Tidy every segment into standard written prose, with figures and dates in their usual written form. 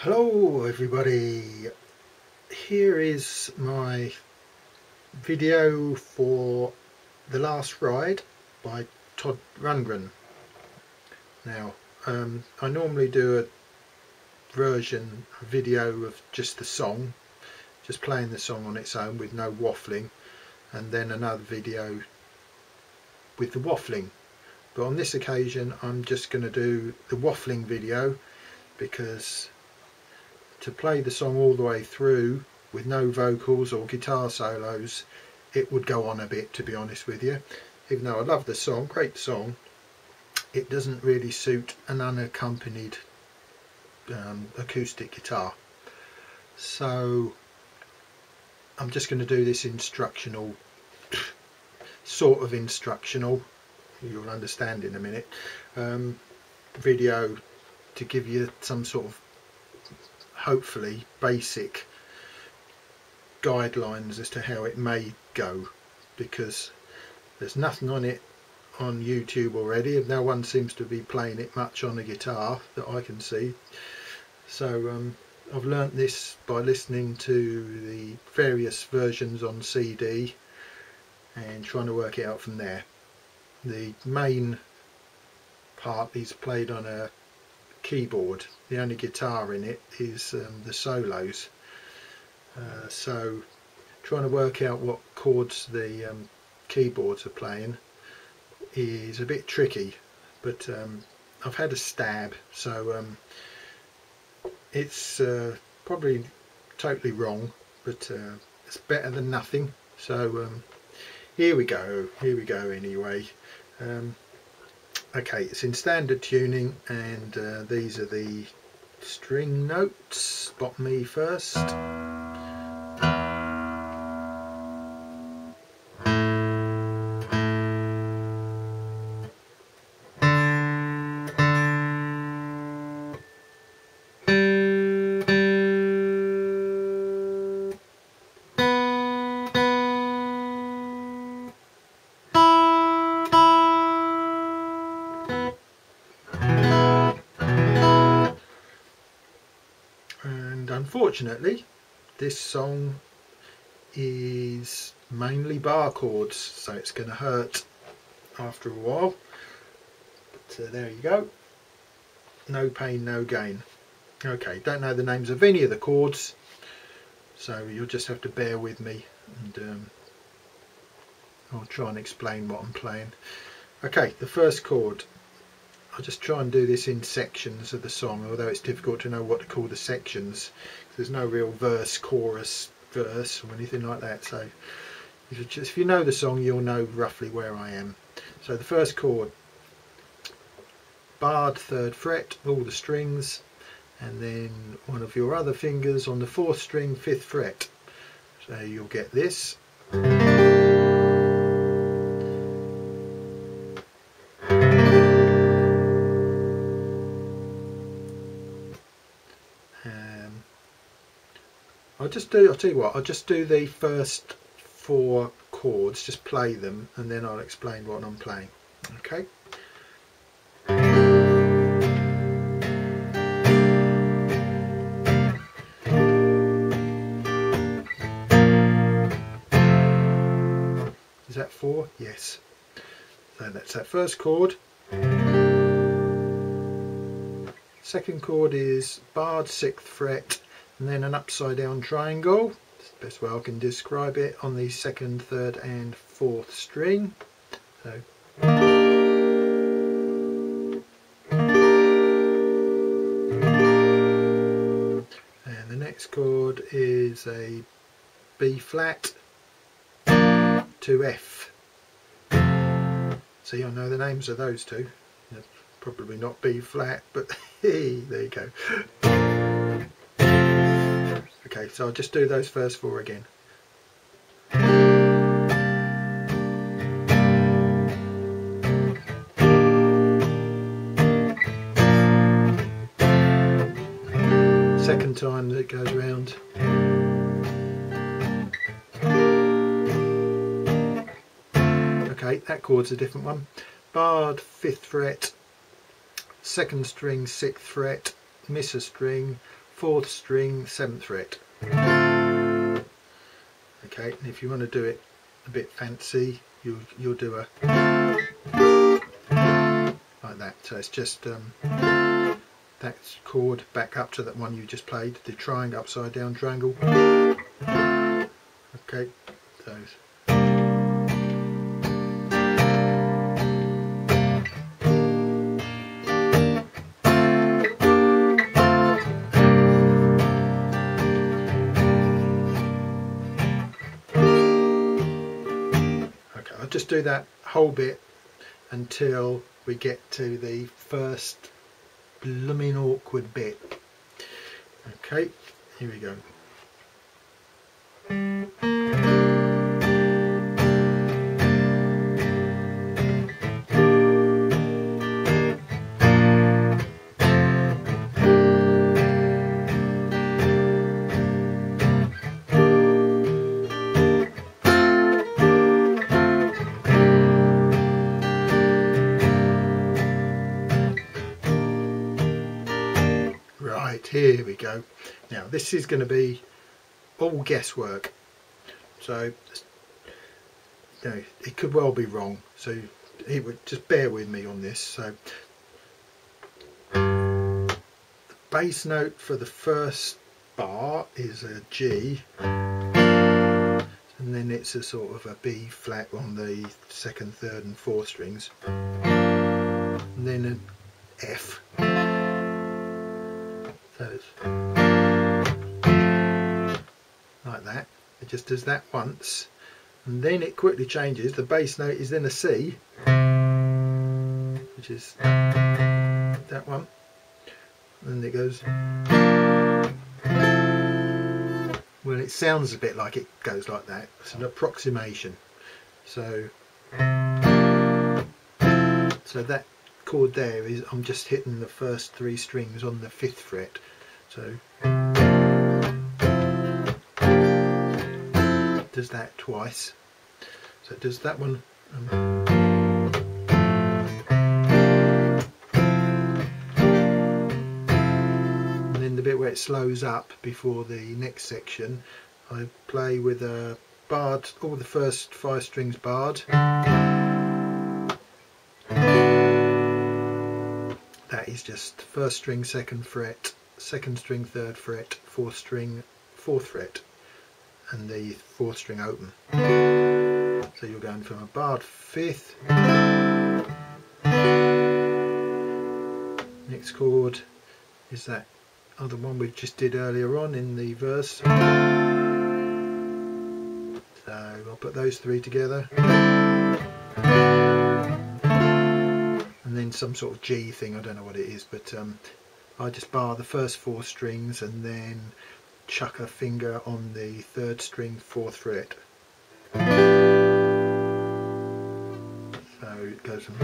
Hello everybody, here is my video for The Last Ride by Todd Rundgren. Now I normally do a video of just the song, just playing the song on its own with no waffling, and then another video with the waffling. But on this occasion I'm just going to do the waffling video, because to play the song all the way through with no vocals or guitar solos, it would go on a bit, to be honest with you. Even though I love the song, great song, it doesn't really suit an unaccompanied acoustic guitar. So I'm just going to do this instructional, sort of instructional, you'll understand in a minute, video to give you some sort of hopefully basic guidelines as to how it may go, because there's nothing on it on YouTube already. No one seems to be playing it much on a guitar that I can see. So I've learnt this by listening to the various versions on CD and trying to work it out from there. The main part is played on a keyboard. The only guitar in it is the solos, so trying to work out what chords the keyboards are playing is a bit tricky, but I've had a stab, so it's probably totally wrong, but it's better than nothing. So here we go anyway. Okay, it's in standard tuning, and these are the string notes. Bottom E first. Unfortunately, this song is mainly bar chords, so it's going to hurt after a while. But there you go. No pain, no gain. Okay, don't know the names of any of the chords, so you'll just have to bear with me, and I'll try and explain what I'm playing. Okay, the first chord. I'll just try and do this in sections of the song, although it's difficult to know what to call the sections. There's no real verse, chorus, verse or anything like that. So if you know the song, you'll know roughly where I am. So the first chord, barred 3rd fret, all the strings, and then one of your other fingers on the 4th string, 5th fret. So you'll get this. I'll tell you what, I'll just do the first 4 chords, just play them, and then I'll explain what I'm playing. Okay? Is that 4? Yes. So that's that first chord. Second chord is barred 6th fret, and then an upside down triangle. That's the best way I can describe it, on the 2nd, 3rd and 4th string. So and the next chord is a B flat to F. See, I know the names of those two. Probably not B flat, but hey, there you go. Okay, so I'll just do those first 4 again. Second time that it goes round. Okay, that chord's a different one. Barred 5th fret, 2nd string 6th fret, miss a string, 4th string, 7th fret. Okay, and if you want to do it a bit fancy, you'll do a like that. So it's just that chord back up to that one you just played, the triangle, upside down triangle. Okay, so I'll just do that whole bit until we get to the first blooming awkward bit. Okay, here we go. Right, here we go. Now this is going to be all guesswork, so you know, it could well be wrong, so it would just bear with me on this. So the bass note for the first bar is a G, and then it's a sort of a B flat on the 2nd, 3rd and 4th strings, and then an F. So it's like that. It just does that once, and then it quickly changes. The bass note is then a C, which is that one, and it goes, well, it sounds a bit like it goes like that. It's an approximation. So that chord there is, I'm just hitting the first 3 strings on the 5th fret. So it does that twice. So it does that one. And then the bit where it slows up before the next section, I play with a barred, all the first 5 strings barred. That is just 1st string 2nd fret, 2nd string 3rd fret, 4th string 4th fret, and the 4th string open. So you're going from a barred 5th. Next chord is that other one we just did earlier on in the verse. So I'll put those 3 together. And then some sort of G thing, I don't know what it is, but I just bar the first 4 strings and then chuck a finger on the 3rd string 4th fret. So it goes from,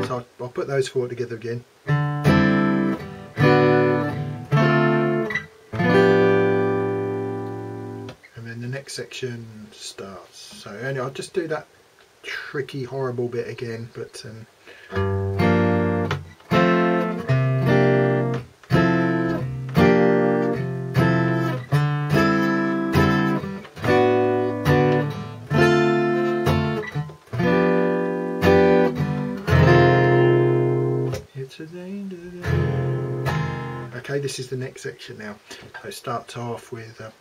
so I'll put those 4 together again. And then the next section starts. So anyway, I'll just do that tricky, horrible bit again, but okay, this is the next section now. So it starts off with a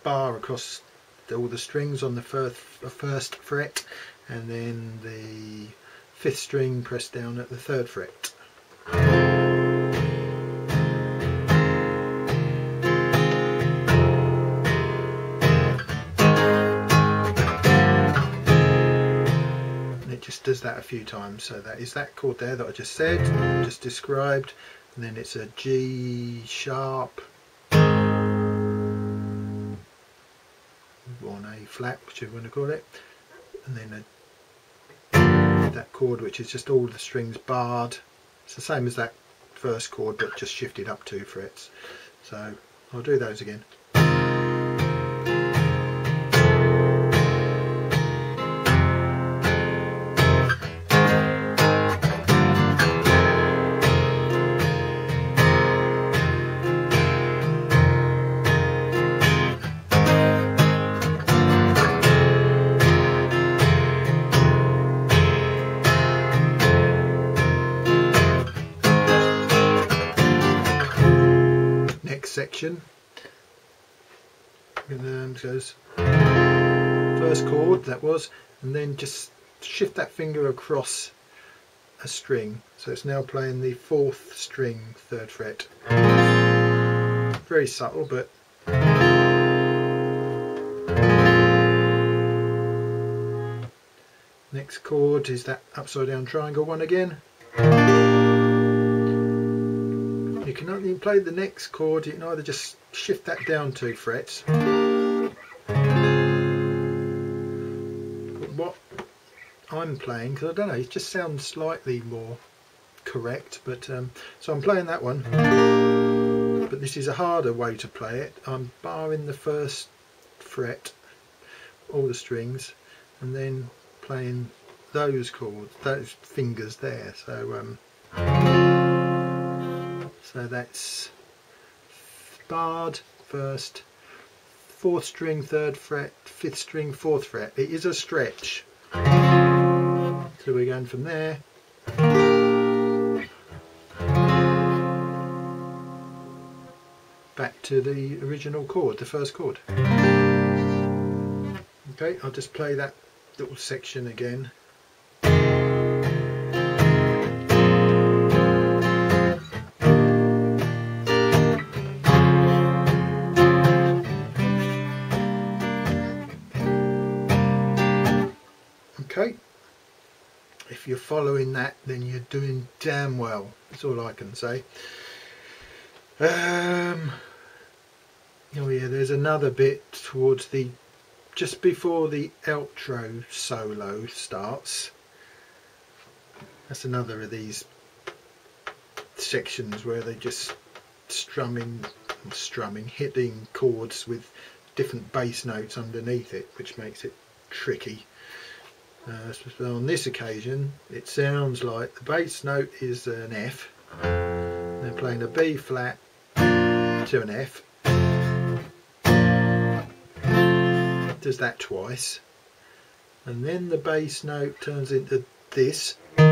bar across all the strings on the first fret, and then the 5th string pressed down at the 3rd fret. And it just does that a few times. So that is that chord there that I just said, just described, and then it's a G sharp, on A flat, which you want to call it, and then that chord which is just all the strings barred. It's the same as that first chord but just shifted up 2 frets. So I'll do those again. section. And goes first chord, that was, and then just shift that finger across a string, so it's now playing the 4th string 3rd fret. Very subtle, but next chord is that upside down triangle one again. You can only play the next chord, you can either just shift that down 2 frets. But what I'm playing, because I don't know, it just sounds slightly more correct, but so I'm playing that one, but this is a harder way to play it. I'm barring the 1st fret, all the strings, and then playing those chords, those fingers there. So so that's barred 1st, 4th string 3rd fret, 5th string 4th fret. It is a stretch. So we're going from there back to the original chord, the 1st chord. Okay, I'll just play that little section again. Okay, if you're following that, then you're doing damn well. That's all I can say. Oh yeah, there's another bit towards the, just before the outro solo starts. That's another of these sections where they just strumming, hitting chords with different bass notes underneath it, which makes it tricky. So on this occasion it sounds like the bass note is an F, they're playing a B flat to an F, does that twice, and then the bass note turns into this. I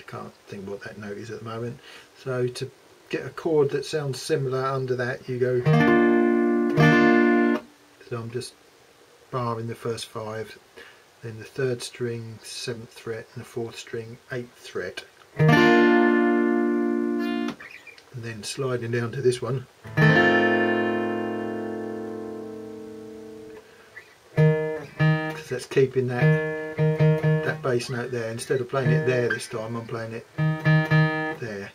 can't think what that note is at the moment, so to get a chord that sounds similar under that you go, so I'm just barring the first 5, then the 3rd string 7th fret and the 4th string 8th fret, and then sliding down to this one, because that's keeping that bass note there. Instead of playing it there this time, I'm playing it there.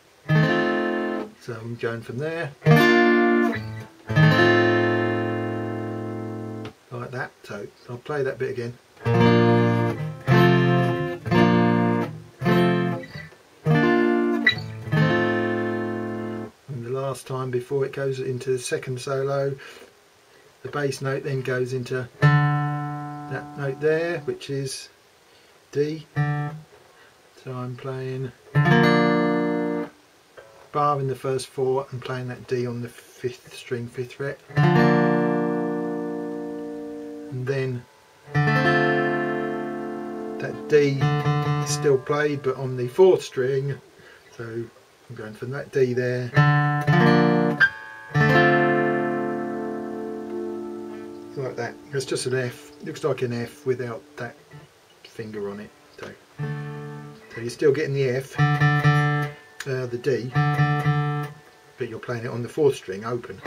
So I'm going from there like that. So I'll play that bit again. And the last time before it goes into the 2nd solo, the bass note then goes into that note there, which is D. So I'm playing, barring the first 4 and playing that D on the 5th string 5th fret. And then that D is still played but on the 4th string, so I'm going from that D there like that. It's just an F, looks like an F without that finger on it. So you're still getting the F, the D, but you're playing it on the 4th string open.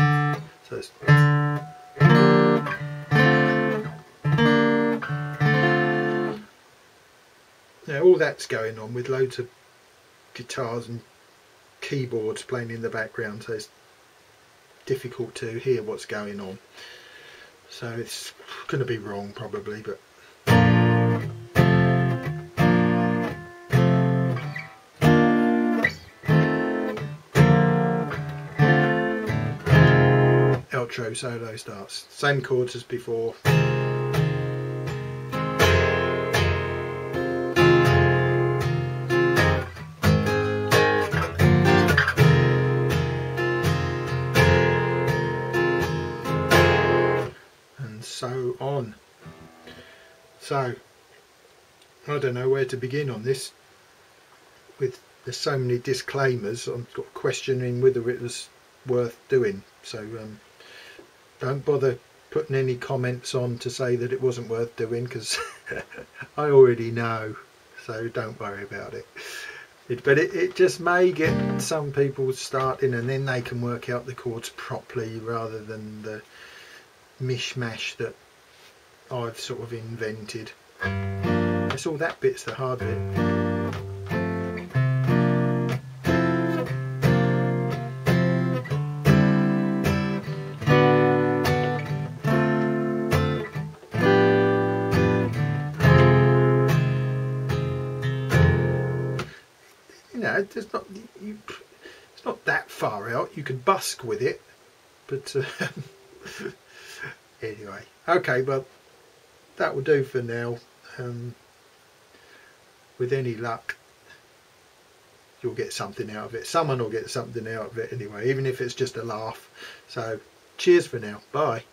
So it's now all that's going on with loads of guitars and keyboards playing in the background, so it's difficult to hear what's going on. So it's going to be wrong probably, but outro solo starts. Same chords as before. So on. So I don't know where to begin on this with there's so many disclaimers. I'm questioning whether it was worth doing. So don't bother putting any comments on to say that it wasn't worth doing, because I already know, so don't worry about it. But it just may get some people starting, and then they can work out the chords properly rather than the mishmash that I've sort of invented. It's all that bit's the hard bit. You know, it's not that far out. You could busk with it, but anyway, okay, well, that will do for now. With any luck, you'll get something out of it. Someone will get something out of it anyway, even if it's just a laugh. So cheers for now. Bye.